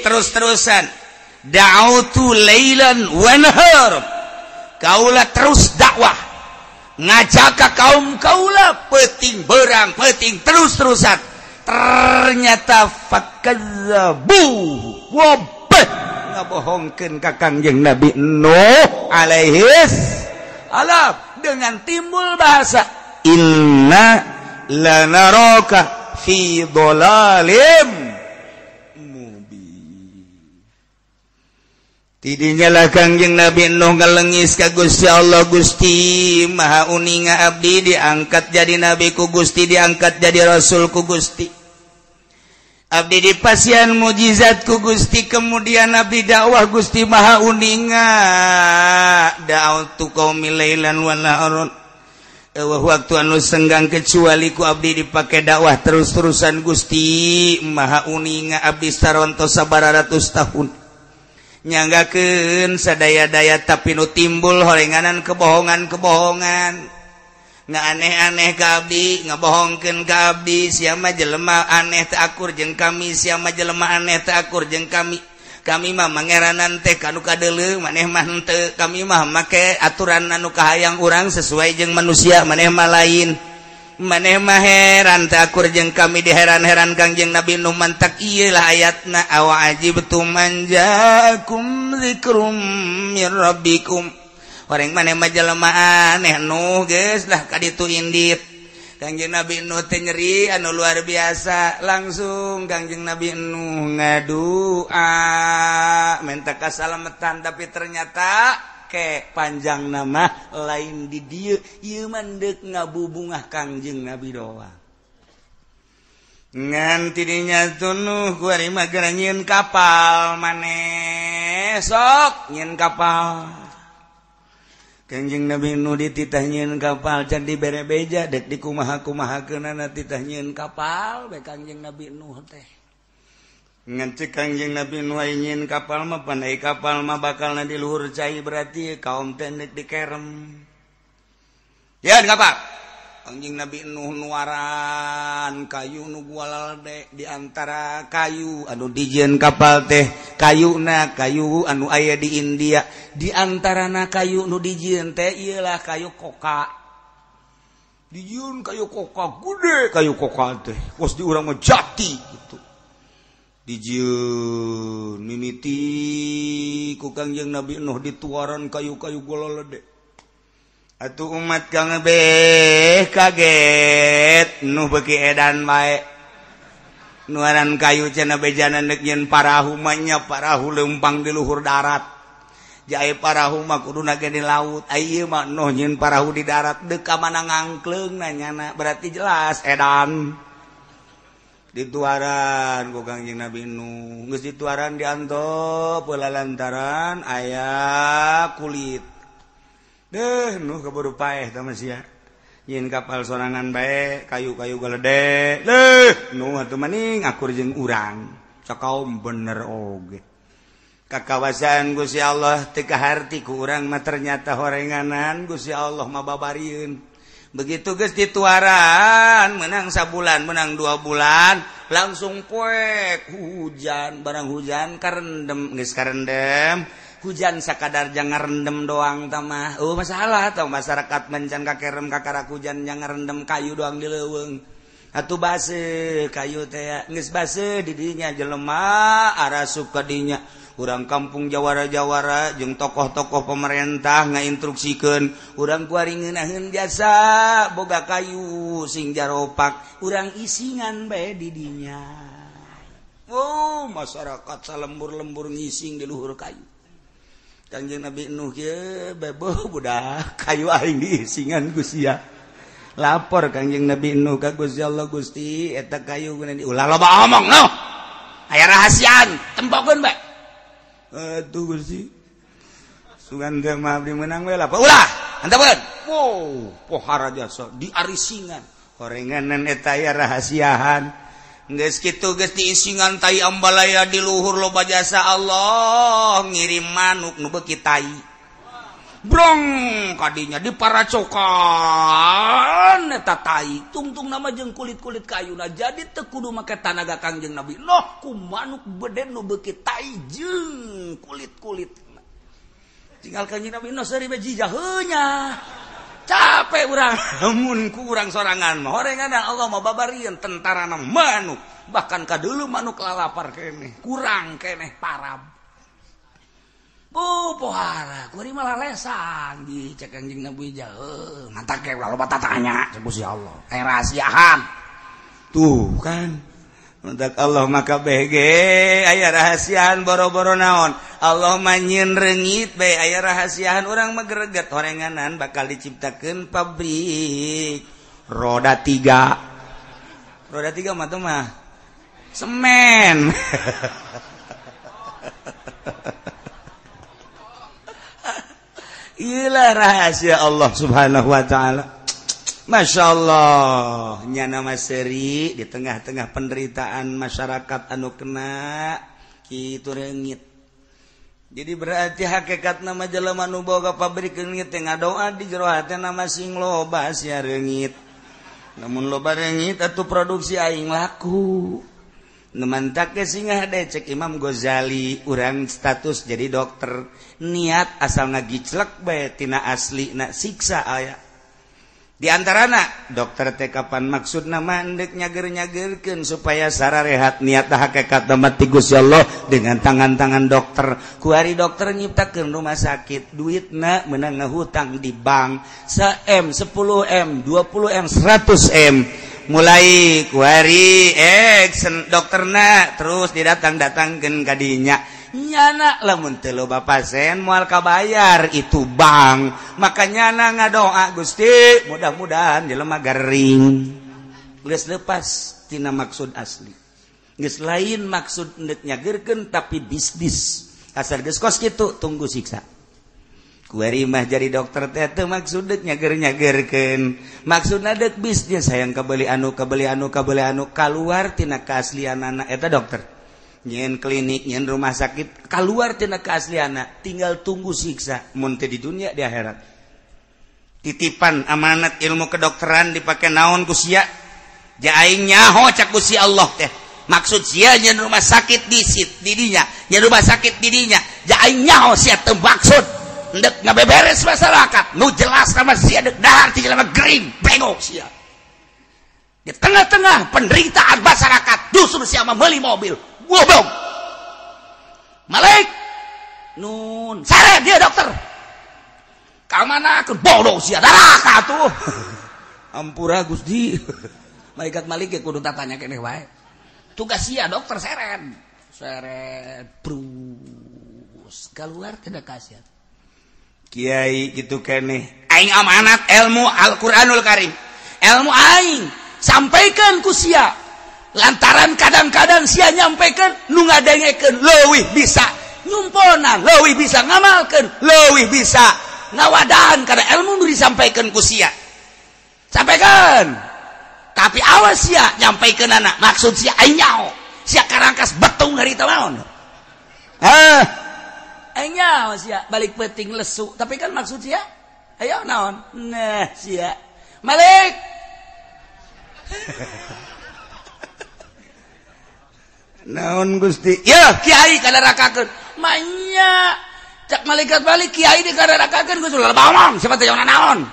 terus-terusan da'autu lailan wa nahar kaula terus dakwah ngajak ka kaum kaula peuting beurang peuting terus-terusan ternyata fakadzabu wabah ngabohongkeun ka Kangjeng Nabi Nuh alaihi salam dengan timbul bahasa inna lanaraka fi dhalalim tidinya lah Kangjeng Nabi Nuh ngalengis ka Gusti Allah. Gusti maha uninga abdi diangkat jadi nabi ku Gusti, diangkat jadi rasul ku Gusti, abdi dipasian mujizat ku Gusti, kemudian abdi dakwah Gusti maha uninga da'autu qaumi lailan wa naharon waktu anu senggang kecuali ku abdi dipake dakwah terus-terusan Gusti maha uninga abdi sarontos sabaratus tahun nyanggakeun sadaya-daya tapi nu timbul horenganan kebohongan nggak aneh-aneh ka abdi ngabohongkeun ka abdi sia mah jelema aneh teu akur jeung kami, sia mah jelema aneh teu akur jeung kami mah mangeranan teh kanu kadeuleu maneh mah henteu, kami mah make aturan anu kahayang urang sesuai jeung manusia, maneh mah lain, maneh mah heran teu akur jeung kami, diheran-heran Kangjeng Nabi Nuh mantak ieu lah ayatna awa ajibtum manjakum dzikrum mir rabbikum orang maneh mah jelema aneh Nuh geus lah ka ditu indit. Kangjeng Nabi Nuh teh nyeri anu luar biasa, langsung Kangjeng Nabi Nuh ngadua minta kasalamatan, tapi ternyata ke panjang nama lain di dieu ieu mandek ngabubungah Kangjeng Nabi doang. Ngan tidinya tunuh kuari mah geura nyieun kapal maneh sok nyieun kapal. Kangjeng Nabi Nuh dititah nyieun kapal can dibere beja dek dikumaha-kumahakeunana titah nyieun kapal bae Kangjeng Nabi Nuh teh. Ngan ceuk Kangjeng Nabi Nuh nyieun kapal mah pandai kapal mah bakalna di luhur cai berarti kaum teh neuk dikerem. Yeun kapal. Kangjeng Nabi Nuh nuaran kayu nu gualal de di antara kayu anu dijieun kapal teh kayuna kayu anu aya di India, di antarana kayu nu dijieun teh ieulah kayu koka. Dijieun kayu koka gede, kayu koka teh pos di urang mah jati gitu. Dijieun mimiti ku Kangjeng Nabi Nuh dituaran kayu-kayu gualal de. Atuh umat kang beh kaget Nuh beuki edan bae nuaran kayu cenah bejana neuk nyieun parahu mah nya parahu leumpang di luhur darat jae parahu mah kuduna ge di laut ieu mah Nuh nyieun parahu di darat deuk ka mana ngangkleung nanyana berarti jelas edan dituaran ku Kangjeng Nabi Nuh geus dituaran diantop heula lantaran aya kulit. Nuh keburu paeh tama sia nyeun kapal sorangan bae kayu-kayu galedek Nuh atuh maning akur jeung urang sakaum bener oge kakawasan Gusti Allah teu kaharti ku urang mah ternyata horenganan Gusti Allah mah babarieun begitu geus dituaran menang sabulan menang 2 bulan langsung poek hujan barang hujan karendem geus karendem hujan sakadar jangan rendem doang tamah masalah tau masyarakat mencan kakerem kakarak hujan jangan rendem kayu doang di leuweung atuh baseuh kayu teh geus baseuh di dinya jelema arasup ka dinya urang kampung jawara-jawara jeung tokoh-tokoh pemerintah ngainstruksikeun urang kuari ngeunaheun jasa boga kayu sing jaropak urang isingan bae di dinya. Masyarakat salembur-lembur ngising di luhur kayu. Kangjeng Nabi Nuh ye bebo budak kayu aing diisingan Gusti ya. Lapor Kangjeng Nabi Nuh ka Gusti Allah, Gusti eta kayu geuna ulah loba omong no. Aya rahasian, tempokeun bae. Atuh Gusti. Sugan teh mah abdi meunang we lapor. Ulah, hantepeun. Pohara jasa diarisingan. Horenganan eta aya rahasiaan. geus kitu geus diisingan tai ambalaya di luhur loba jasa Allah ngirim manuk nu beuki tai brong kadinya diparacokan eta tai tungtung nama jeung kulit-kulit kayuna jadi teu kudu make tanaga Kangjeng Nabi noh ku manuk beden nu beuki tai jeung kulit-kulit tinggal Kangjeng Nabi noh seuri bejijah heunya capek urang mun ku urang sorangan mah horenganna Allah mah babarieun tentarana manuk bahkan kadeuleu manuk lalapar keneh kurang keneh parab pohara kuari malah lesan di cek Kangjeng Nabi jauh mantap kayak loba tatanya sebut ya Allah kayak rahasiaan tuh kan mantap Allah maka bege aya rahasiaan boro-boro naon Allah manyin reungit bae aya rahasiaan urang mah greget horenganan bakal diciptakeun pabrik roda 3 mah tuh mah semen Iyalah rahasia Allah subhanahu wa ta'ala. Masya Allah nyana maseri di tengah-tengah penderitaan masyarakat anu kena kitu reungit. Jadi berarti hakikat nama jelema nu boga pabrik reungit teh ngadoa di jero hatena masing loba sia reungit. Namun loba reungit atuh produksi aing laku. Nemantak ke singgah deh cek Imam Ghazali urang status jadi dokter niat asal ngagiclek bae tina asli na siksa aya di antarana dokter teh kapan maksudna mandek nyager-nyagerkeun supaya sararehat niat hakikat mah ti Gusti Allah dengan tangan-tangan dokter kuari dokter nyiptakeun rumah sakit duitna meunang ngahutang di bank 1 M 10 M 20 M 100 M mulai kuari dokterna terus didatang-datangkeun ka dinya nyana lamun teu loba pasien moal kabayar itu bank maka nyana ngadoa Gusti mudah-mudahan jelema garing geus leupas tina maksud asli geus lain maksud endek nyageurkeun tapi bisnis asal geus kos kitu tunggu siksa kuari mah jadi dokter teh teu maksud deuk nyager-nyagerkeun maksudna deuk bisnis hayang kabeli anu kaluar tina keaslianana eta dokter nyen klinik nyen rumah sakit kaluar tina keaslianna tinggal tunggu siksa mun teu di dunia di akhirat titipan amanat ilmu kedokteran dipake naon ku sia ja aing nyaho cak ku si Allah teh maksud sia nyen rumah sakit di dinya nyen rumah sakit di dinya ja aing nyaho sia teu maksud ndek ngabeberes masyarakat nu jelas sama sia dek dahar ti jelema gering bego sia di tengah-tengah penderitaan masyarakat justru sia mah meuli mobil goblok Malik nun sare dia dokter ka mana ke bodoh sia darah atuh ampura Gusti malaikat Malik ge kudu tatanya keneh wae tugas sia dokter seret brus keluar teh kasihan Kiai gitu keneh aing amanat ilmu Al-Qur'anul Karim ilmu aing sampaikan ku sia lantaran kadang-kadang sia nyampaikan nu ngadengekeun leuwih bisa nyumponan leuwih bisa ngamalkeun leuwih bisa ngawadahan kana ilmu nu disampaikan ku sia sampaikan tapi awas sia nyampaikeunana maksud sia aing nyaho sia karangkas betung harita naon enya sia balik penting lesu tapi kan maksud sia ayo naon nah sia Malik naon Gusti ya kiai kadarakakeun manya cak malaikat balik kiai dikadarakakeun Gusti lah bawang siapa teh naon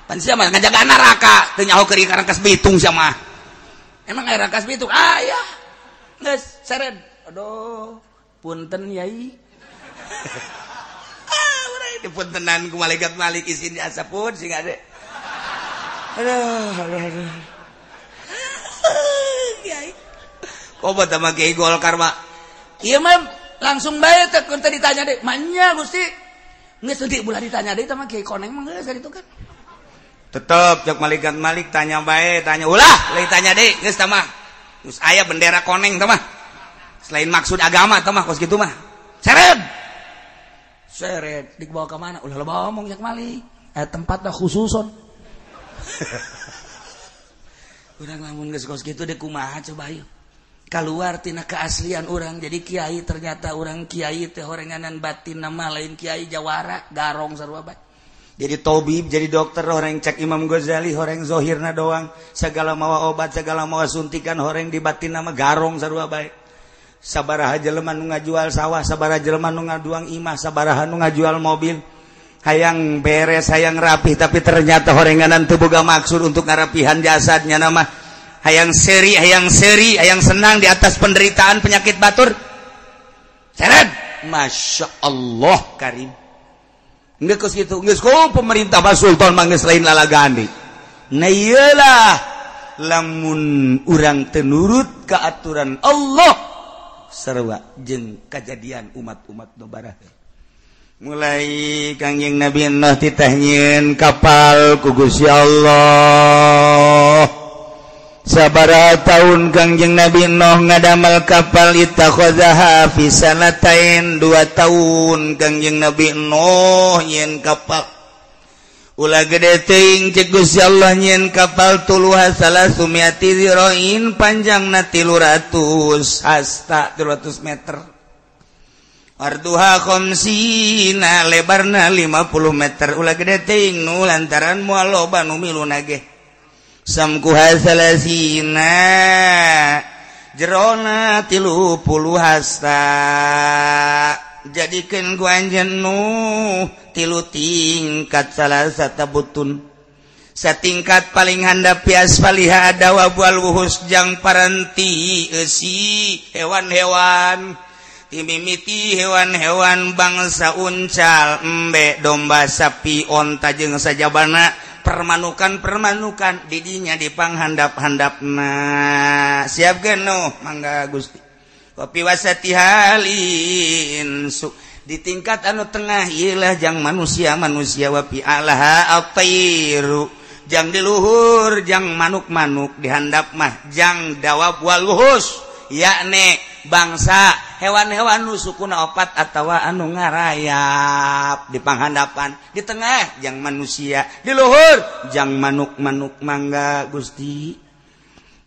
pan sia mah ngajaga neraka teu nyaho keur karangkas bitung sia mah emang aya rangkas bitung aya geus seret aduh punten yai urang dipuntenan ku malaikat Malik izin diasapun sing ade aduh kiai koba tama kiai Golkar mah ieu mah langsung bae teh kun teh ditanya deui manya Gusti geus teu ulah ditanya deui tama kiai koneng mah geus itu kan tetep cek malaikat Malik tanya bae tanya ulah leuwih tanya deui geus tah mah geus aya bendera koneng tah mah selain maksud agama tah mah kos kitu mah seret dibawa ke mana ulah loba omong cek Malik tempatna khususon urang lamun geus kos kitu deh kumaha coba ieu keluar tina keaslian orang jadi kiai ternyata orang kiai teh horenganan batin nama lain kiai jawara garong sarua bae jadi tabib jadi dokter horeng cek Imam Ghazali horeng zohirna doang segala mawa obat segala mawa suntikan horeng di batin nama garong sarua bae sabaraha jelema nu ngajual sawah sabaraha jelema nu ngaduang imah sabaraha nu ngajual mobil hayang beres hayang rapih tapi ternyata horenganan teu boga maksud untuk ngarapihan jasadnya nama hayang seri, hayang senang di atas penderitaan penyakit batur. Seret, Masya Allah Karim. Nggak ke situ, nggak pemerintah Pak Sultan manggis lain lalagandi. Nah iyalah, lamun urang tenurut ke aturan Allah sarua jeung kejadian umat-umat nu barah. Mulai kangjeng Nabi Nuh ditahnyieun kapal ku Gusti Allah. Sabaraha tahun kangjeng Nabi Nuh ngadamal kapal ittakhadhaha fi sanatain 2 tahun kangjeng Nabi Nuh nyen kapal ulah gede teuing ceuk Gusti Allah nyen kapal tuluha salasumiati zirain panjangna 300 hasta 300 meter arduha khamsina lebarna 50 meter ulah gede teuing nu lantaran moal loba nu miluna ge samkuha salasina jerona 30 hasta jadikeun ku anjeun nu 3 tingkat salasata butun satingkat paling handap pias paliha ada wabal wuhus jang paranti eusi hewan-hewan timimiti hewan-hewan bangsa uncal embe domba sapi onta jeung sajabana permanukan didinya di panghandap-handapna siap geno mangga Gusti kopi wasati halin di tingkat anu tengah ieulah jang manusia wapi alaha atairu jang di luhur jang manuk-manuk di handap mah jang dawab wal wuhus yakni bangsa hewan-hewan nu sukuna opat atawa anu ngarayap di panghandapan di tengah jang manusia di luhur jang manuk-manuk mangga Gusti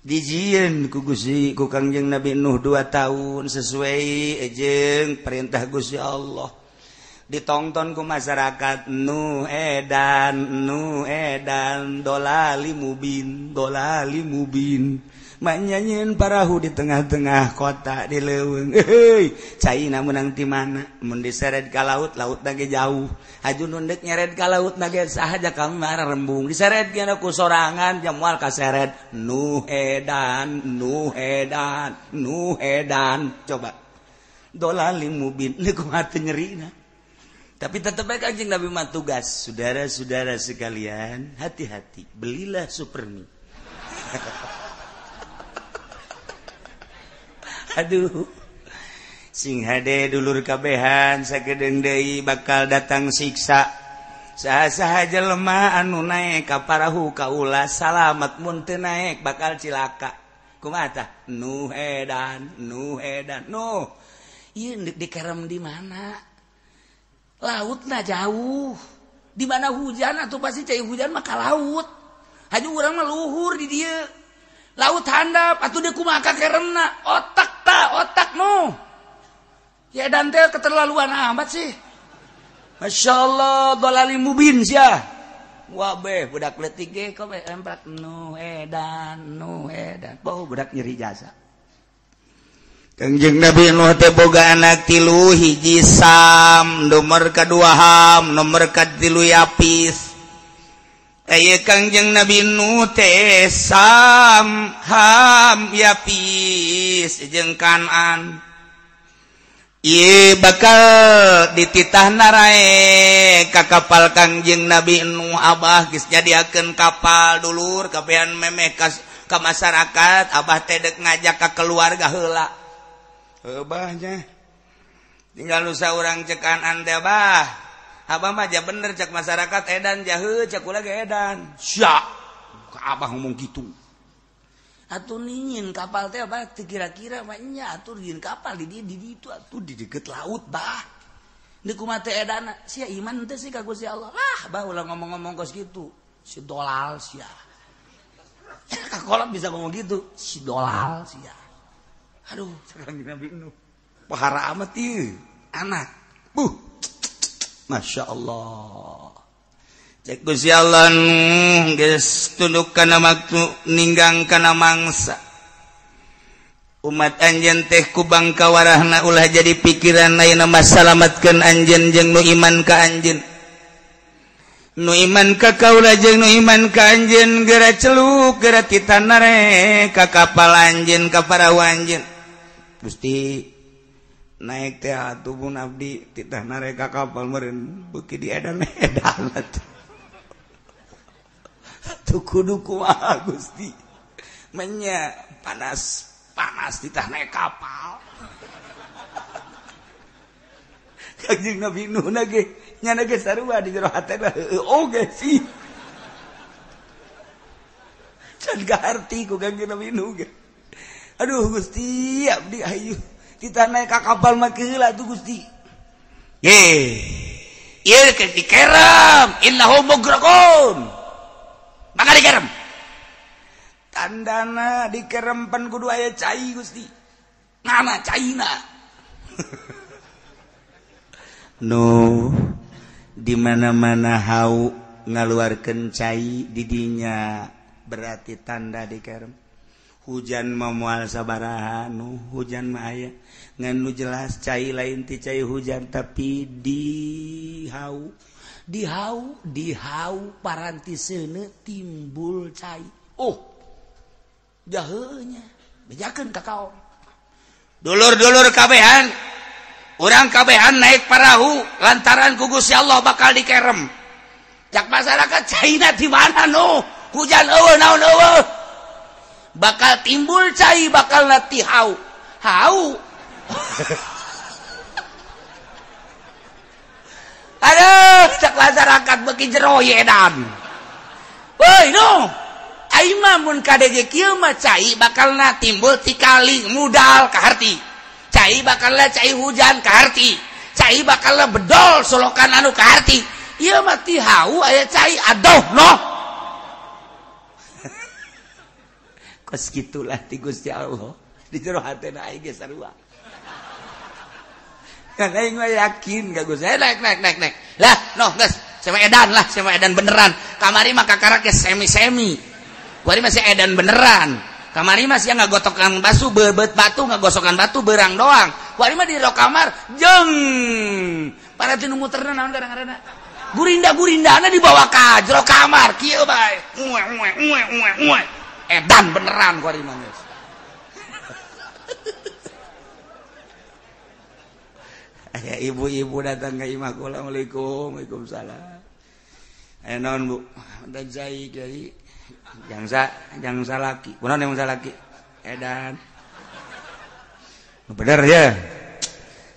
dijieun ku Gusti ku Kangjeng Nabi Nuh 2 tahun sesuai jeung perintah Gusti Allah ditonton ku masyarakat Nuh edan dolali mubin manyanyiin parahu di tengah-tengah kota di leuweung cai namun ti mana mun diseret ka laut nage jauh haju nundek nyeret ka laut nage sahaja kamar rembung diseret kana ku sorangan jam moal kaseret Nuh edan coba dolali mubin niku hati nyerina tapi tetep bae Kanjeng Nabi mah tugas saudara-saudara sekalian hati-hati belilah supermi aduh sing hade dulur kabehan sagedeung deui bakal datang siksa saha-saha jelema anu naek ka parahu kaula salamet mun teu naek bakal cilaka kumaha tah Nuh edan ieu dikerem di mana lautna jauh di mana hujan atuh pasti cai hujan mah ka laut haju urang mah luhur di dieu laut handap atuh dia kumaha kakeremna otak no ya dan teh keterlaluan amat sih Masya Allah dolali mubin sia wah beh budak leutik ge kok emprak Nuh edan bau budak nyeri jasa Kangjeng Nabi Nuh teh boga anak 3 hiji Sam nomor kadua Ham nomor katilu Yapis Kangjeng Nabi Nuh teh Sam, Ham, Yapis jeung Kanan. Ieu bakal dititahna rae ka kapal Kangjeng Nabi Nuh Abah geus nyadiakeun kapal dulur kabehan memeh ka masyarakat Abah teh deuk ngajak ka keluarga heula. Heubahnya tinggal nu saurang cek Kanan teh Abah Abah mah ja bener cek masyarakat edan jaheu cek ulah ge edan. Sya. Ka Abah ngomong kitu. Atuh ningin kapal teh Abah teu kira-kira mah nya atuh dieun kapal di ditu atuh di deket laut bah. Di kumaha teh edan sia iman teh sih ka Gusti Allah. Lah Abah ulah ngomong-ngomong kos kitu. Si dolal sia. Ka kolot bisa ngomong gitu. Si dolal sia. Aduh, sekarang Nabi Nuh. Pahara amat ieu anak. Masya Allah. Cek Gusti Allah geus tunduk kana maktu ninggang kana mangsa. Umat anjeun teh ku bangka warahna ulah jadi pikiran lain masalamatkeun anjeun jeung nu iman ka anjeun. Nu iman ka kaula jeung nu iman ka anjeun geura celuk geura titanare ka kapal anjeun ka parawa anjeun. Gusti naik teh atuh pun abdi titanare ka kapal meureun beuki diedan-edan atuh. Tuh kudu kumaha Gusti. Menya panas titah naik kapal. Kanjeng Nabi Nuh nage nyana ge sarua di jero hatena oge sih. Can gaharti ku Kanjeng Nabi Nuh ge. Aduh Gusti abdi ayu titah naik ka kapal mah keula tuh Gusti. Ye. Ieu ke dikerem innahu mugraqun. Maka dikerem. Tandana dikerempan kudu aya cai Gusti. Ngana caina. No di mana-mana hau ngaluarkeun cai di dinya berarti tanda dikerem. Hujan mah moal sabaraha nu hujan mah aya. Ngan nu jelas cai lain ti cai hujan tapi di hau parantiseuna timbul cai. Oh jaheunya bejakeun ka kaom. Dulur-dulur kabehan urang kabehan naik perahu lantaran ku Gusti Allah bakal dikerem. Jak masyarakat caina di mana no? Hujan eueuh naon eueuh. Bakal timbul cai bakal lati hau. Aduh, cak masyarakat beki jero edan. Woi no. Aing mah mun kadege kieu mah cai bakalna timbul ti kali mudal ka harti. Cai bakalna cai hujan ka harti. Cai bakalna bedol solokan anu ka harti. Ieu mah ti hau aya cai adoh noh. Kos gitulah ti Gusti Allah. Di jero hatena aing ge sarua. Kan aing mah yakin ka Gusti. Naik. Lah, noh geus, sama edan beneran. Kamari mah kakara ge semi-semi. Kuari masih edan beneran. Kamari masih ngagotokan batu ngagosokan batu berang doang. Kuari mah di ro kamar jeung para tinu muterna naon kadang-kadang. Gurinda-gurindana dibawa ka jero kamar kieu bae. Edan beneran kuari mah geus. Aya ibu-ibu datang ke imah kula. Waalaikumsalam. Naon Bu? Da jai kiai. Yang salaki. Kunaon yang salaki? Edan. Bener ya.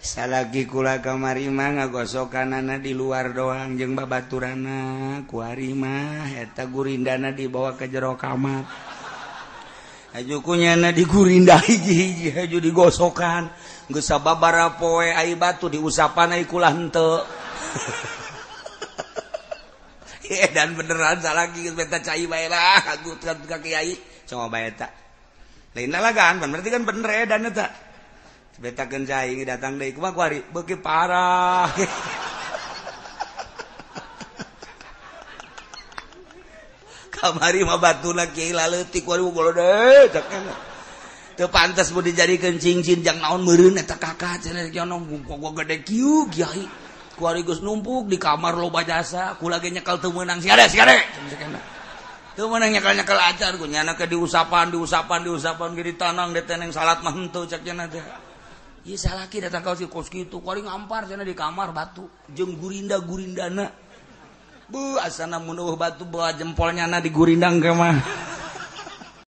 Salaki kula kamari mah ngagosokanana di luar doang jeung babaturana. Kuari mah eta gurindana dibawa ke jero kamar. Aju kunyana digurinda hiji-hiji aju digosokan. Geus sababaraha poe ai batu diusapan ai kula henteu. Dan beneran salaki beta cai bae lah aku ka kiai coba bae eta. Lain lalagan berarti kan bener edan eta. Beta keun cai datang deui kumaha kuari beuki parah. Kamari mah batuna kiai laleutik kuari golode cak kana. Teu pantes mun dijadikeun cincin jang naon meureun eta kakak cenah kieu kok gede kieu kiai. Kuari geus numpuk di kamar loba jasa, kula ge nyekel teu meunang siade. Teu meunang nyekel-nyekel acar ku nyana ke diusapan ge ditanang deteneng salat mah henteu cak cenah teh. Ieu salaki datang ka kos kitu, kuari ngampar cenah di kamar batu jeung gurinda-gurindana. Asana mun eueuh batu bawa jempolnyana digurindang ke mah.